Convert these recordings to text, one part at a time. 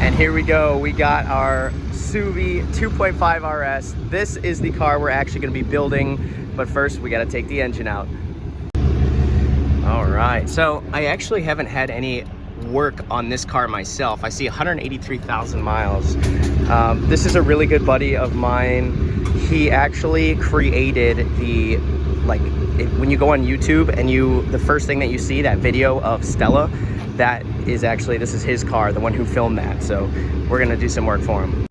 And here we go. We got our Subi 2.5 RS. This is the car we're actually going to be building, but first we got to take the engine out. All right, so I actually haven't had any work on this car myself. I see 183,000 miles. This is a really good buddy of mine. He actually created the, when you go on YouTube and the first thing that you see, that video of Stella, that is actually, this is his car, the one who filmed that. So we're gonna do some work for him.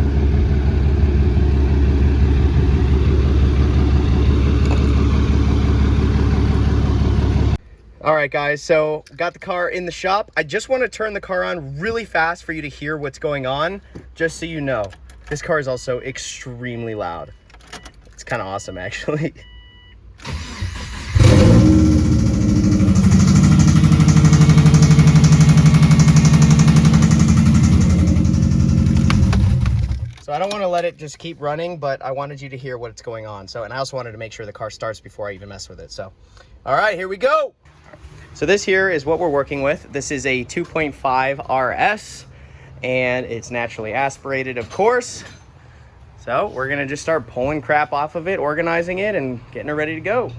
All right, guys, so got the car in the shop. I just want to turn the car on really fast for you to hear what's going on, just so you know. This car is also extremely loud. It's kind of awesome, actually. So I don't want to let it just keep running, but I wanted you to hear what's going on. So, and I also wanted to make sure the car starts before I even mess with it. So, all right, here we go. So this here is what we're working with. This is a 2.5 RS, and it's naturally aspirated, of course. So we're gonna just start pulling crap off of it, organizing it, and getting it ready to go.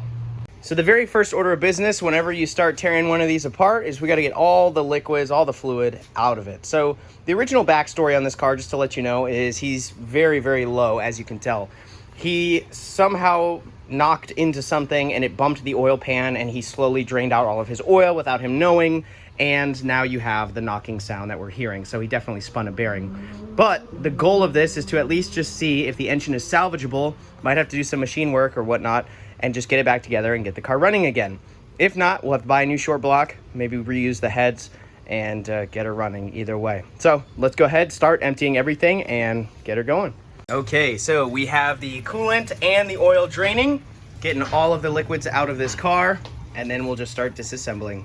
So the very first order of business whenever you start tearing one of these apart is we got to get all the liquids, all the fluid out of it. So the original backstory on this car, just to let you know, is he's very, very low, as you can tell. He somehow knocked into something and it bumped the oil pan, and he slowly drained out all of his oil without him knowing, and now you have the knocking sound that we're hearing. So he definitely spun a bearing. But the goal of this is to at least just see if the engine is salvageable. Might have to do some machine work or whatnot, and just get it back together and get the car running again. If not, we'll have to buy a new short block, maybe reuse the heads, and get her running either way. So let's go ahead, start emptying everything, and get her going. Okay, so we have the coolant and the oil draining, getting all of the liquids out of this car, and then we'll just start disassembling.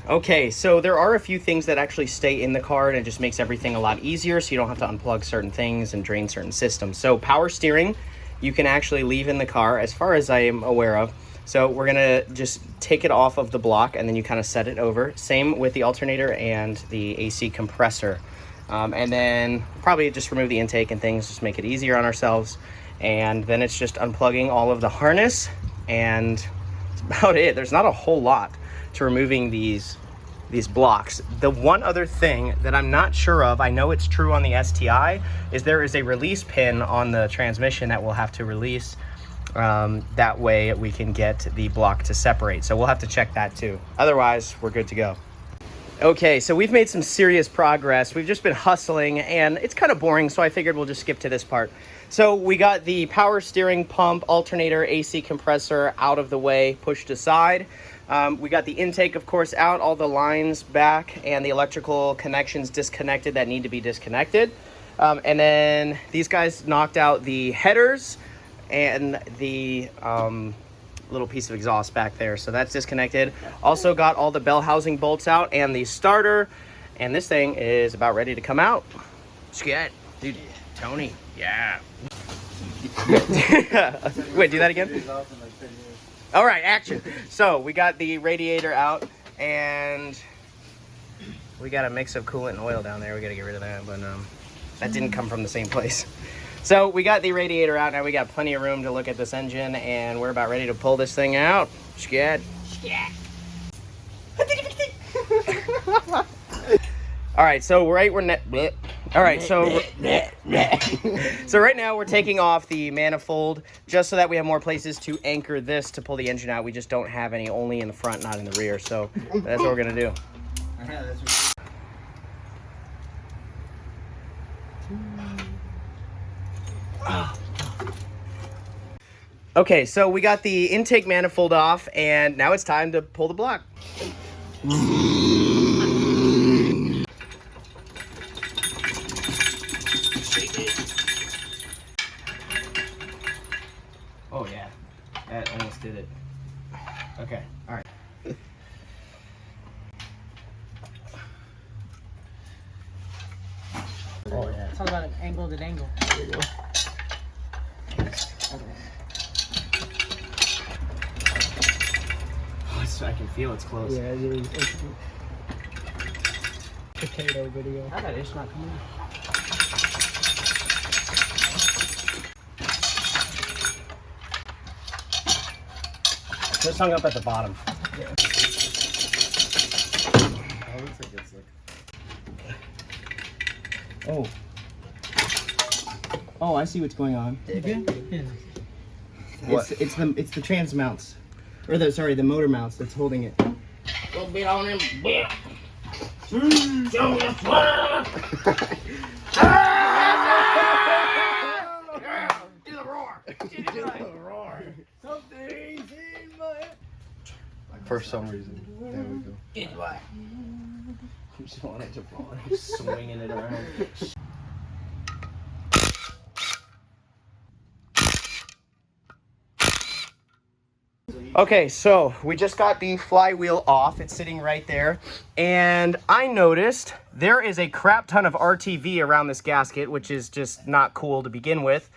Okay, so there are a few things that actually stay in the car, and it just makes everything a lot easier, so you don't have to unplug certain things and drain certain systems. So power steering, you can actually leave in the car, as far as I am aware of. So we're gonna just take it off of the block, and then you kind of set it over. Same with the alternator and the AC compressor. And then probably just remove the intake and things, just make it easier on ourselves. And then it's just unplugging all of the harness, and that's about it. There's not a whole lot to removing these blocks. The one other thing that I'm not sure of, I know it's true on the STI, is there is a release pin on the transmission that we'll have to release. That way we can get the block to separate. So we'll have to check that too. Otherwise, we're good to go. Okay, so we've made some serious progress. We've just been hustling, and it's kind of boring, so I figured we'll just skip to this part. So we got the power steering pump, alternator, AC compressor out of the way, pushed aside. We got the intake, of course, out, all the lines back, and the electrical connections disconnected that need to be disconnected. And then these guys knocked out the headers and the little piece of exhaust back there. So that's disconnected. Also got all the bell housing bolts out and the starter. And this thing is about ready to come out. Scat, dude, Tony, yeah. Wait, do that again? All right, action. So we got the radiator out, and we got a mix of coolant and oil down there. We got to get rid of that, but that didn't come from the same place. So we got the radiator out. Now we got plenty of room to look at this engine, and we're about ready to pull this thing out. Scat. Scat. All right, so so right now we're taking off the manifold just so that we have more places to anchor this to pull the engine out. We just don't have any, only in the front, not in the rear. So that's what we're gonna do. Okay, so we got the intake manifold off, and now it's time to pull the block. Oh yeah, that almost did it. Okay, all right. Oh yeah. Talk about an angle to angle. There you go. Oh, I can feel it's close. Yeah, it is. potato video. I got it's not coming. Just hung up at the bottom. Yeah. Oh, looks like it's like... Oh. Oh, I see what's going on. Okay. Yeah. What? It's the trans mounts, or the motor mounts that's holding it. Go beat on him. Do the roar. Do the roar. Something's in my head. For some reason. There we go. Get what? You just want it to fall. Swinging it around. Okay, so we just got the flywheel off. It's sitting right there. And I noticed there is a crap ton of RTV around this gasket, which is just not cool to begin with.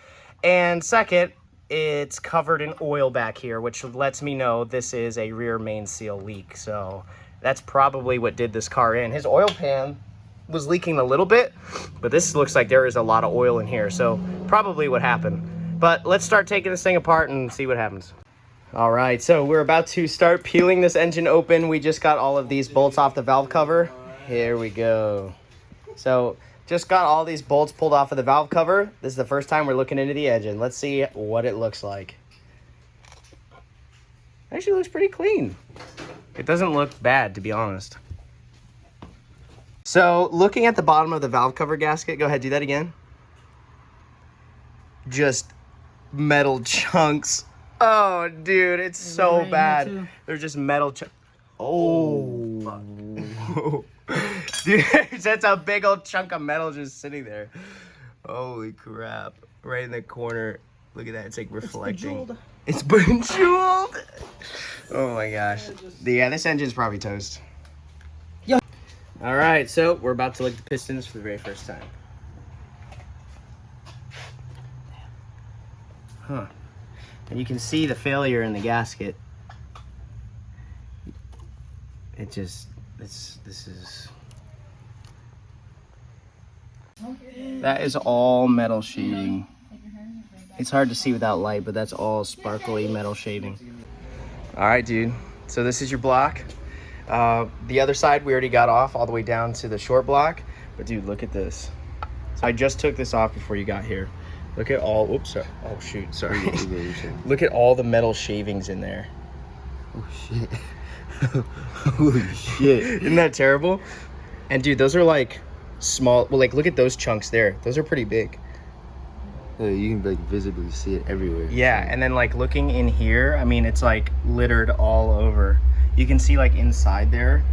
And second, it's covered in oil back here, which lets me know this is a rear main seal leak. So that's probably what did this car in. His oil pan was leaking a little bit, but this looks like there is a lot of oil in here. So probably what happened. But let's start taking this thing apart and see what happens. All right, so we're about to start peeling this engine open. We just got all of these bolts off the valve cover. Here we go. So just got all these bolts pulled off of the valve cover. This is the first time we're looking into the engine. Let's see what it looks like. Actually looks pretty clean. It doesn't look bad, to be honest. So looking at the bottom of the valve cover gasket, go ahead, do that again. Just metal chunks. Oh, dude, it's so bad. They're just metal chunks. Oh. Dude, that's a big old chunk of metal just sitting there. Holy crap. Right in the corner. Look at that. It's like reflecting. It's bejeweled. Oh my gosh. Yeah, this engine's probably toast. Yeah. All right, so we're about to look at the pistons for the very first time. Huh. And you can see the failure in the gasket. This is... That is all metal sheathing. It's hard to see without light, but that's all sparkly metal shaving. All right, dude. So this is your block. The other side we already got off all the way down to the short block. But dude, look at this. So I just took this off before you got here. Look at all, oops, sorry. Oh shoot, sorry. Look at all the metal shavings in there. Oh shit. Holy shit. Isn't that terrible? And dude, those are like small, well, like look at those chunks there. Those are pretty big. Yeah, you can like visibly see it everywhere. Yeah, and then like looking in here, I mean, it's like littered all over. You can see like inside there.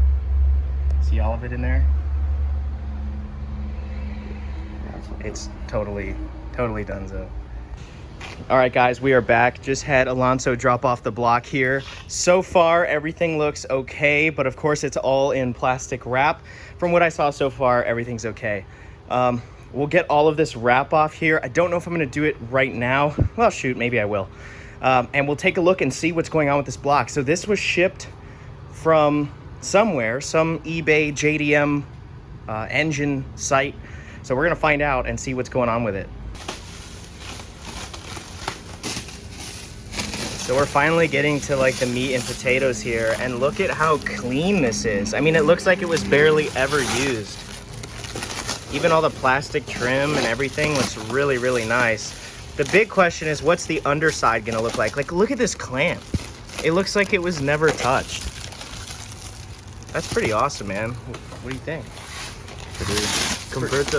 See all of it in there? It's totally donezo. All right, guys, we are back. Just had Alonso drop off the block here. So far, everything looks okay, but of course, it's all in plastic wrap. From what I saw so far, everything's okay. We'll get all of this wrap off here. I don't know if I'm gonna do it right now. Well, shoot, maybe I will. And we'll take a look and see what's going on with this block. So this was shipped from somewhere, some eBay JDM engine site. So we're gonna find out and see what's going on with it. So we're finally getting to like the meat and potatoes here, and look at how clean this is. I mean, it looks like it was barely ever used. Even all the plastic trim and everything looks really, really nice. The big question is, what's the underside gonna look like? Like, look at this clamp. It looks like it was never touched. That's pretty awesome, man. What do you think? Compared to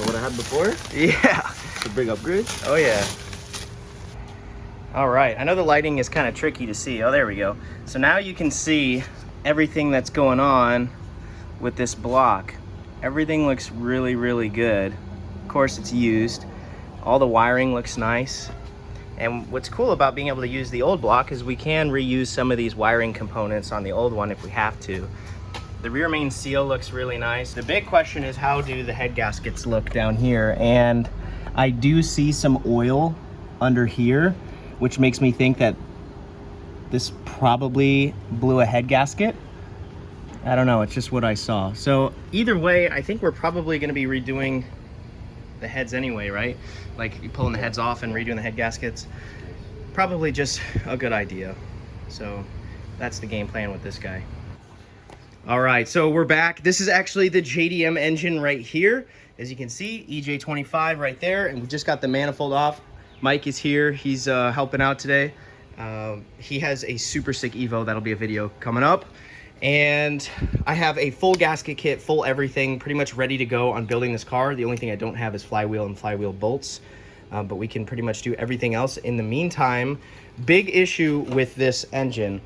what I had before? Yeah. It's a big upgrade. Oh yeah. All right, I know the lighting is kind of tricky to see. Oh, there we go. So now you can see everything that's going on with this block. Everything looks really, really good. Of course, it's used. All the wiring looks nice. And what's cool about being able to use the old block is we can reuse some of these wiring components on the old one if we have to. The rear main seal looks really nice. The big question is, how do the head gaskets look down here? And I do see some oil under here, which makes me think that this probably blew a head gasket. I don't know, it's just what I saw. So either way, I think we're probably going to be redoing the heads anyway, right? Like pulling the heads off and redoing the head gaskets. Probably just a good idea. So that's the game plan with this guy. All right, so we're back. This is actually the JDM engine right here. As you can see, EJ25 right there, and we just got the manifold off. Mike is here, he's helping out today. He has a super sick Evo, that'll be a video coming up. And I have a full gasket kit, full everything, pretty much ready to go on building this car. The only thing I don't have is flywheel and flywheel bolts, but we can pretty much do everything else. In the meantime, big issue with this engine.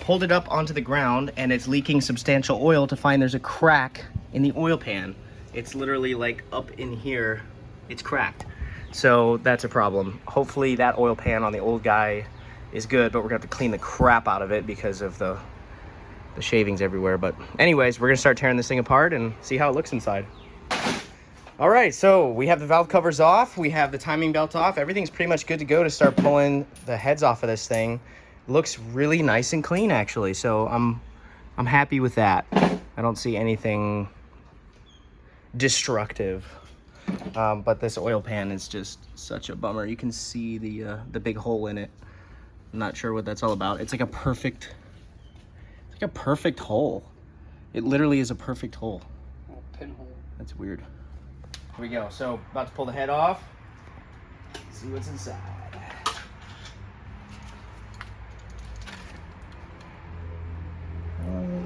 Pulled it up onto the ground and it's leaking substantial oil to find there's a crack in the oil pan. It's literally like up in here, it's cracked. So that's a problem. Hopefully that oil pan on the old guy is good, but we're gonna have to clean the crap out of it because of the shavings everywhere. But anyways, we're gonna start tearing this thing apart and see how it looks inside. All right, so we have the valve covers off, we have the timing belt off, everything's pretty much good to go to start pulling the heads off of this thing. Looks really nice and clean actually, so I'm happy with that. I don't see anything destructive, but this oil pan is just such a bummer. You can see the big hole in it. I'm not sure what that's all about. It's like a perfect hole. It literally is a perfect hole. Oh, pinhole. That's weird. Here we go. So about to pull the head off. See what's inside.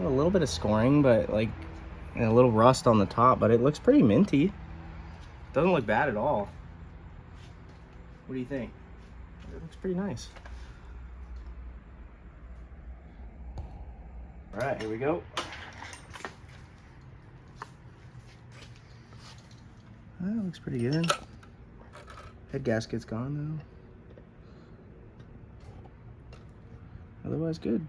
A little bit of scoring, but like and a little rust on the top, but it looks pretty minty. Doesn't look bad at all. What do you think? It looks pretty nice. All right, here we go. That looks pretty good. Head gasket's gone though. Otherwise good.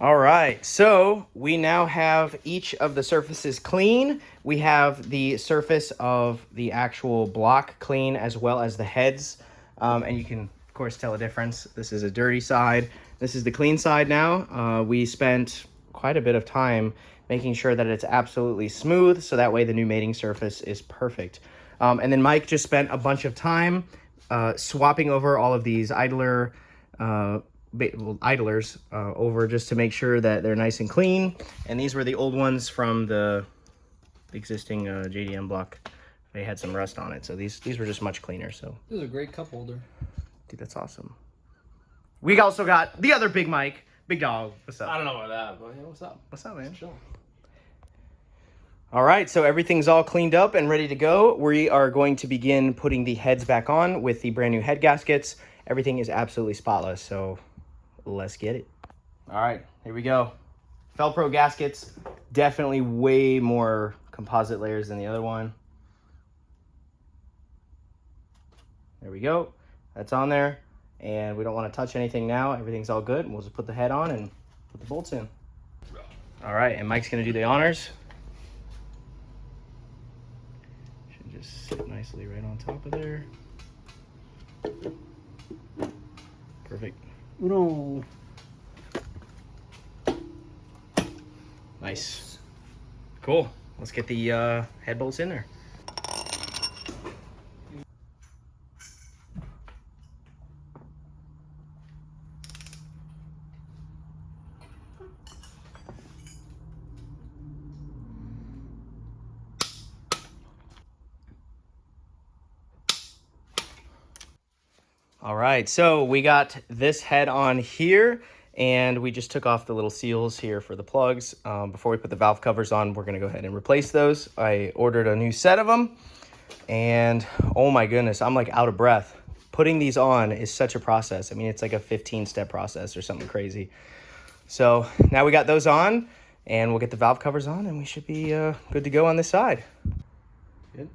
All right, so we now have each of the surfaces clean. We have the surface of the actual block clean as well as the heads. And you can, of course, tell a difference. This is a dirty side. This is the clean side now. We spent quite a bit of time making sure that it's absolutely smooth, so that way the new mating surface is perfect. And then Mike just spent a bunch of time swapping over all of these idlers over just to make sure that they're nice and clean. And these were the old ones from the existing JDM block. They had some rust on it, so these were just much cleaner. So This is a great cup holder. dude, that's awesome. We also got the other big Mike, big dog. What's up? I don't know about that, but hey, what's up? What's up, man? Chill. All right, so everything's all cleaned up and ready to go. We are going to begin putting the heads back on with the brand new head gaskets. Everything is absolutely spotless, so let's get it. All right, here we go. Felpro gaskets, definitely way more composite layers than the other one. There we go. That's on there, and we don't want to touch anything now. Everything's all good, and we'll just put the head on and put the bolts in. All right, and Mike's gonna do the honors. Should just sit nicely right on top of there. Perfect. Uno. Nice. Cool. Let's get the head bolts in there. All right, so we got this head on here, and we just took off the little seals here for the plugs. Before we put the valve covers on, we're gonna go ahead and replace those. I ordered a new set of them, and oh my goodness, I'm like out of breath. Putting these on is such a process. I mean, it's like a 15-step process or something crazy. So now we got those on, and we'll get the valve covers on, and we should be good to go on this side. Good.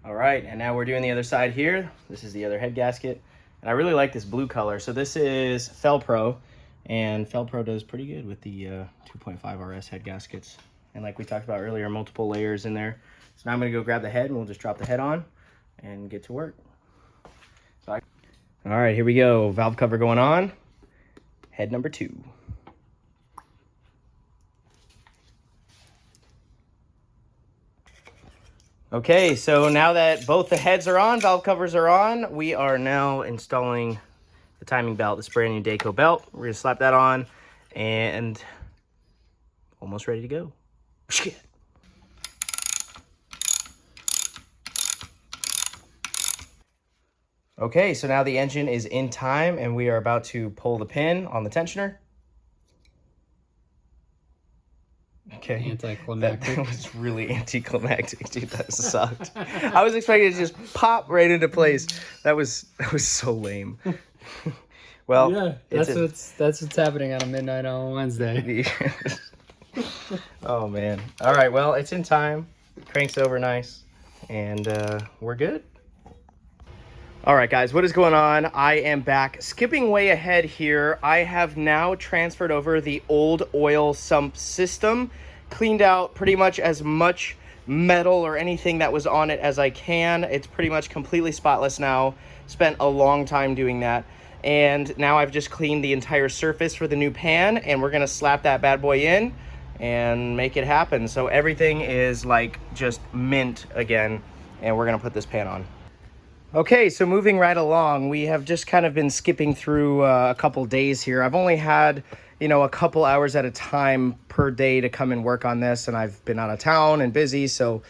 All right, and now we're doing the other side here. This is the other head gasket. And I really like this blue color. So this is Felpro, and Felpro does pretty good with the 2.5 RS head gaskets. And like we talked about earlier, multiple layers in there. So now I'm gonna go grab the head, and we'll just drop the head on and get to work. All right, here we go. Valve cover going on. head number 2. Okay, so now that both the heads are on, valve covers are on, we are now installing the timing belt, this brand new Dayco belt. We're gonna slap that on and almost ready to go. Okay, so now the engine is in time and we are about to pull the pin on the tensioner. Okay. Anticlimactic. That was really anticlimactic, dude. That sucked. I was expecting it to just pop right into place. That was so lame. Well, Yeah, that's what's happening on a midnight on Wednesday. Oh man. All right, well, it's in time. Cranks over nice, and we're good. All right, guys, what is going on? I am back. Skipping way ahead here, I have now transferred over the old oil sump system, cleaned out pretty much as much metal or anything that was on it as I can. It's pretty much completely spotless now. Spent a long time doing that. And now I've just cleaned the entire surface for the new pan, and we're gonna slap that bad boy in and make it happen. So everything is like just mint again, and we're gonna put this pan on. Okay, so moving right along, we have just kind of been skipping through a couple days here. I've only had, you know, a couple hours at a time per day to come and work on this, and I've been out of town and busy. So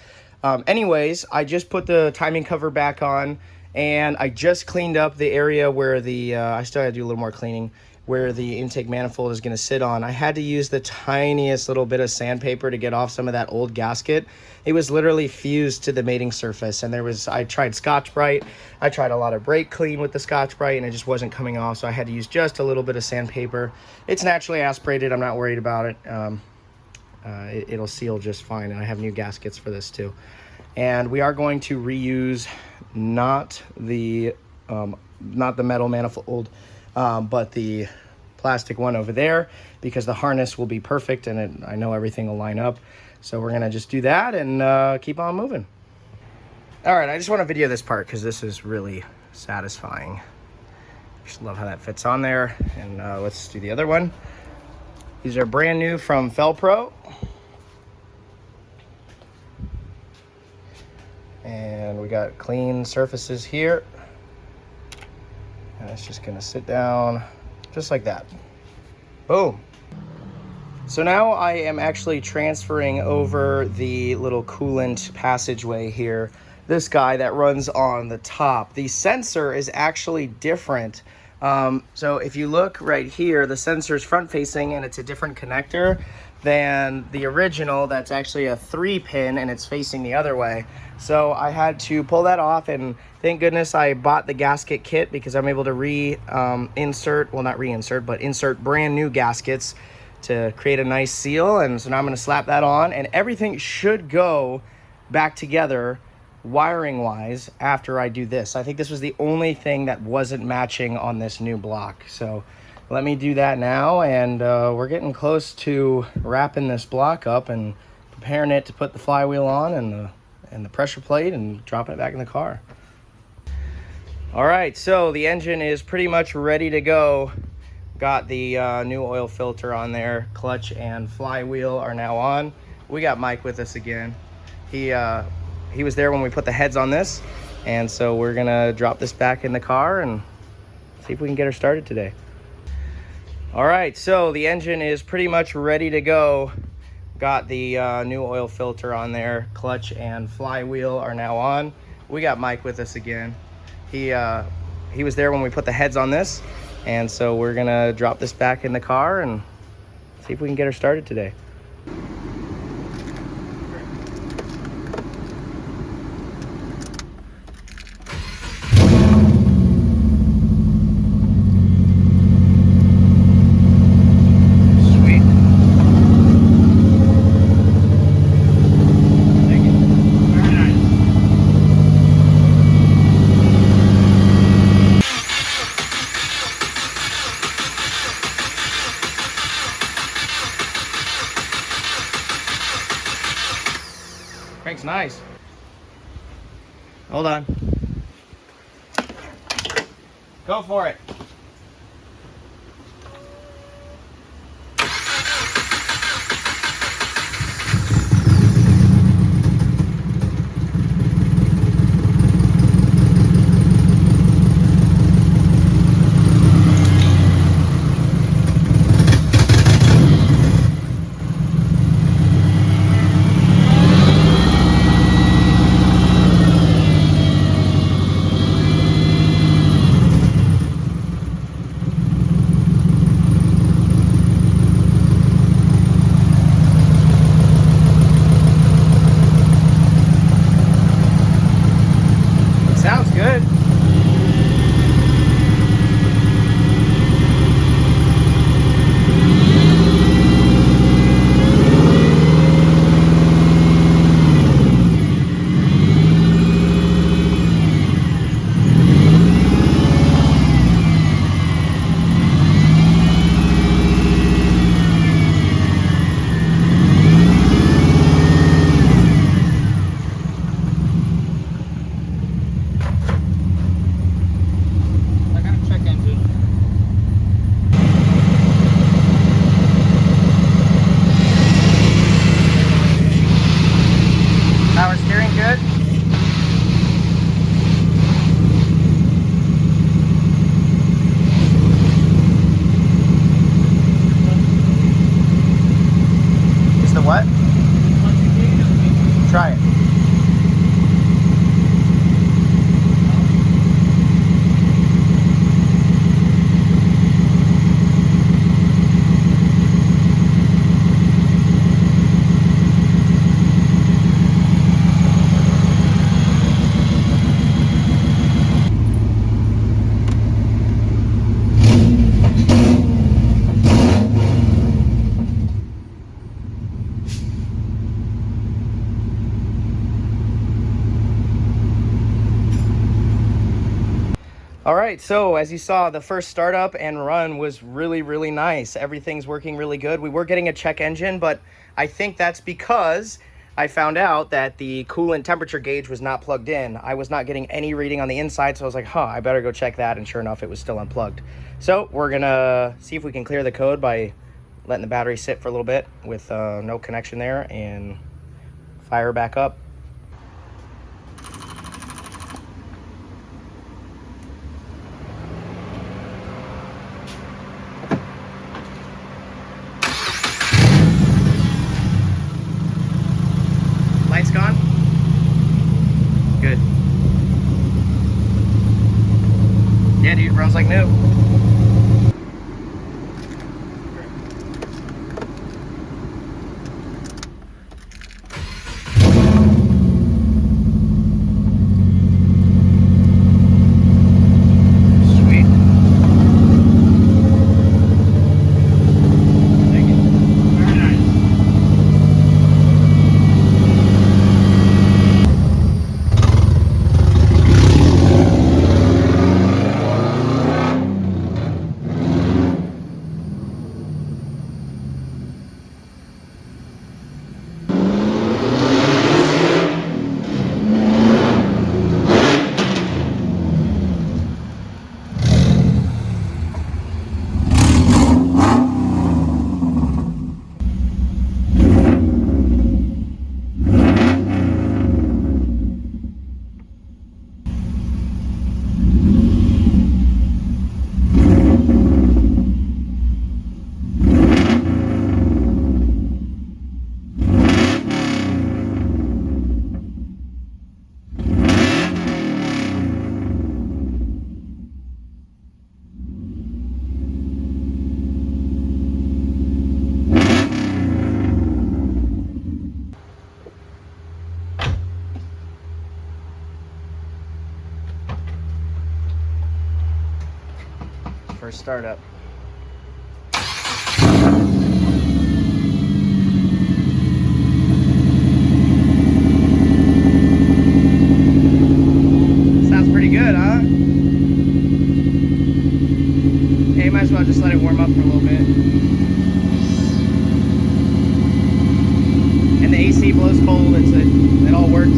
anyways, I just put the timing cover back on, and I just cleaned up the area where the, I still had to do a little more cleaning, where the intake manifold is going to sit on. I had to use the tiniest little bit of sandpaper to get off some of that old gasket. It was literally fused to the mating surface, and I tried Scotch-Brite. I tried a lot of brake clean with the Scotch-Brite, and it just wasn't coming off, so I had to use just a little bit of sandpaper. It's naturally aspirated. I'm not worried about it. It'll seal just fine, and I have new gaskets for this too. And we are going to reuse not the metal manifold, but the plastic one over there, because the harness will be perfect and I know everything will line up. So we're gonna just do that and keep on moving. All right, I just want to video this part because this is really satisfying. Just love how that fits on there. And let's do the other one. These are brand new from Felpro. And we got clean surfaces here. And it's just gonna sit down just like that. Boom. So now I am actually transferring over the little coolant passageway here. This guy that runs on the top. The sensor is actually different. So if you look right here, the sensor is front facing and it's a different connector than the original that's actually a 3-pin and it's facing the other way. So I had to pull that off, and thank goodness I bought the gasket kit because I'm able to insert brand new gaskets to create a nice seal. And so now I'm going to slap that on, and everything should go back together wiring wise after I do this. I think this was the only thing that wasn't matching on this new block. So let me do that now, and we're getting close to wrapping this block up and preparing it to put the flywheel on and the pressure plate and dropping it back in the car. All right, so the engine is pretty much ready to go. Got the new oil filter on there. Clutch and flywheel are now on. We got Mike with us again. He was there when we put the heads on this, and so we're gonna drop this back in the car and see if we can get her started today. All right, so the engine is pretty much ready to go. Got the new oil filter on there. Clutch and flywheel are now on. We got Mike with us again. He was there when we put the heads on this, and so we're gonna drop this back in the car and see if we can get her started today. Crank's nice. Hold on. Go for it. Try it. All right, so as you saw, the first startup and run was really, really nice. Everything's working really good. We were getting a check engine, but I think that's because I found out that the coolant temperature gauge was not plugged in. I was not getting any reading on the inside, so I was like, I better go check that, and sure enough, it was still unplugged. So we're gonna see if we can clear the code by letting the battery sit for a little bit with no connection there and fire back up. Lights gone? Good. Yeah, dude, runs like new. Sweet. Thank you. Very nice. First startup. Sounds pretty good, huh? Yeah, you might as well just let it warm up for a little bit. And the AC blows cold, it all works.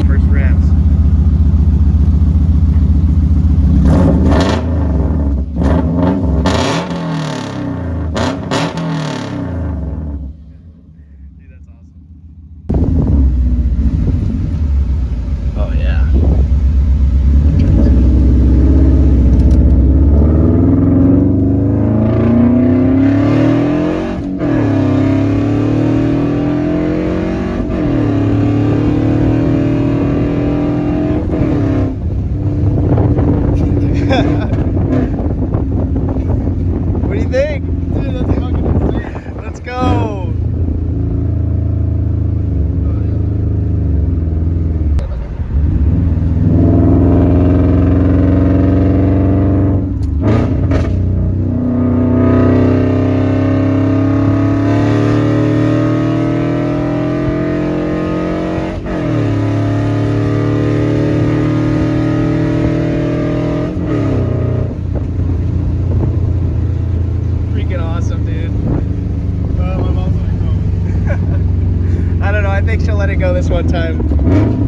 First revs. Dude, that's awesome. Oh yeah. What do you think? Dude, that's fucking insane. Let's go. Freaking awesome, dude. My mom's like, oh. I don't know, I think she'll let it go this one time.